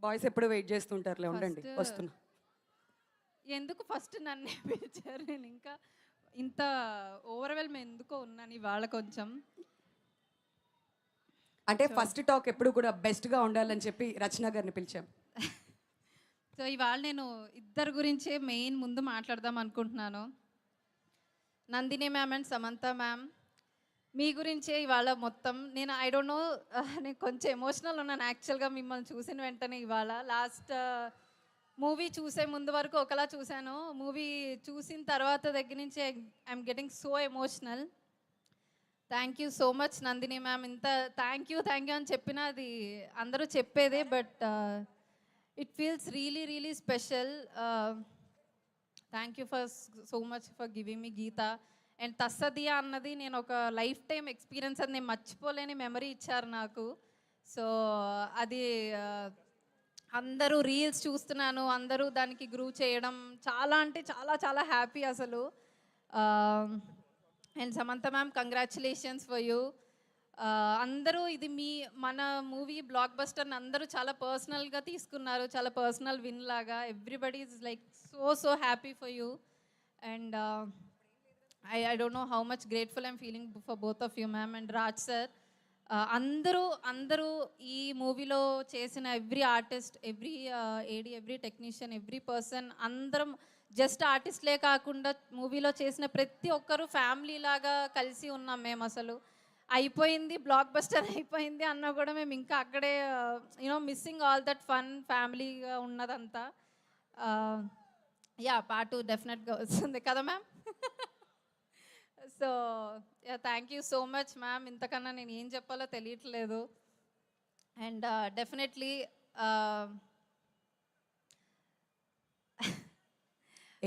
Boys ఎప్పుడు wait చేస్తుంటారులే, ఉండండి First, వస్తున్నా. ఎందుకు ఫస్ట్ నన్నే పిలిచారు? నేను ఇంకా ఇంత ఓవర్వెల్మ్ ఎందుకో ఉన్నాను ఇవాళ కొంచెం. అంటే ఫస్ట్ టాక్ ఎప్పుడు కూడా బెస్ట్గా ఉండాలని చెప్పి రచన గారిని పిలిచాం. సో ఇవాళ నేను ఇద్దరు గురించే మెయిన్ ముందు మాట్లాడదాం అనుకుంటున్నాను. Nandini ma'am and Samantha ma'am, మీ గురించే ఇవాళ మొత్తం. నేను ఐ డోంట్ నో, నేను కొంచెం ఎమోషనల్ ఉన్నాను యాక్చువల్గా మిమ్మల్ని చూసిన వెంటనే. ఇవాళ లాస్ట్ మూవీ చూసే ముందు వరకు ఒకలా చూశాను, మూవీ చూసిన తర్వాత దగ్గర నుంచి I'm getting so emotional. Thank you so much Nandini ma'am. ఇంత థ్యాంక్ యూ అని చెప్పినా అది అందరూ చెప్పేదే, but it feels really really special. Thank you for so much for giving me Geetha. And తస్సదియా అన్నది నేను ఒక లైఫ్ టైం ఎక్స్పీరియన్స్, అది నేను మర్చిపోలేని మెమరీ ఇచ్చారు నాకు. సో అది అందరూ రీల్స్ చూస్తున్నాను, అందరూ దానికి గ్రూ చేయడం చాలా అంటే చాలా చాలా హ్యాపీ అసలు. And Samantha ma'am, congratulations for you. అందరూ ఇది మన మూవీ బ్లాక్ బస్టర్ని అందరూ చాలా పర్సనల్గా తీసుకున్నారు, చాలా పర్సనల్ విన్ లాగా. Everybody is like so happy for you. And I don't know how much grateful I'm feeling for both of you, ma'am, and Raj sir. అందరూ ఈ మూవీలో చేసిన every artist, every AD, every technician, every person, అందరం just ఆర్టిస్ట్లే కాకుండా మూవీలో చేసిన ప్రతి ఒక్కరు ఫ్యామిలీ లాగా కలిసి ఉన్నాం మేము. అసలు అయిపోయింది, బ్లాక్ బస్టర్ అయిపోయింది అన్నా కూడా మేము ఇంకా అక్కడే you know missing all that fun, ఫ్యామిలీగా ఉన్నదంతా. యా, పార్ట్ 2 డెఫినెట్గా వస్తుంది కదా ma'am. So thank you so much ma'am. ఇంతకన్నా నేను ఏం చెప్పాలో తెలియట్లేదు. అండ్ డెఫినెట్లీ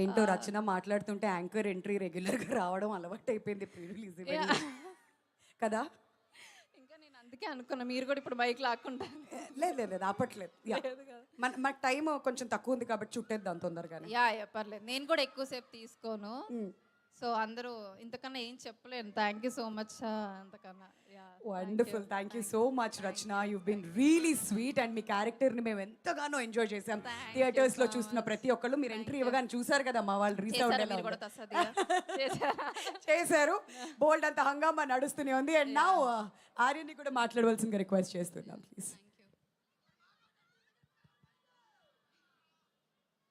ఏంటో రచన మాట్లాడుతుంటే యాంకర్ ఎంట్రీ రెగ్యులర్గా రావడం అలవాటు అయిపోయింది ప్రీ రిలీజ్ కదా. ఇంకా నేను అందుకే అనుకున్నా మీరు కూడా ఇప్పుడు బైక్ లాక్కుంటా. లేదు ఆపట్లేదు. మన టైం కొంచెం తక్కువ ఉంది కాబట్టి చుట్టేద్దాం తొందరగానే. యా పర్లేదు, నేను కూడా ఎక్కువసేపు తీసుకోను. సో అందరూ ఇంతకన్నా ఏం చెప్పలేను. థ్యాంక్ యూ సో మచ్ అంతకన్నా. Wonderful, thank you so much Rachana. You been really sweet. And మీ క్యారెక్టర్ని మేము ఎంతగానో ఎంజాయ్ చేసాం. థియేటర్స్లో చూస్తున్న ప్రతి ఒక్కళ్ళు మీరు ఎంట్రీ ఇవ్వగానే చూసారు కదా, మా వాళ్ళు రీసౌండ్ చేశారు. బోల్డ్ అంత హంగామా నడుస్తూనే ఉంది. అండ్ నా ఆర్యని కూడా మాట్లాడవలసిందిగా రిక్వెస్ట్ చేస్తున్నాం ప్లీజ్.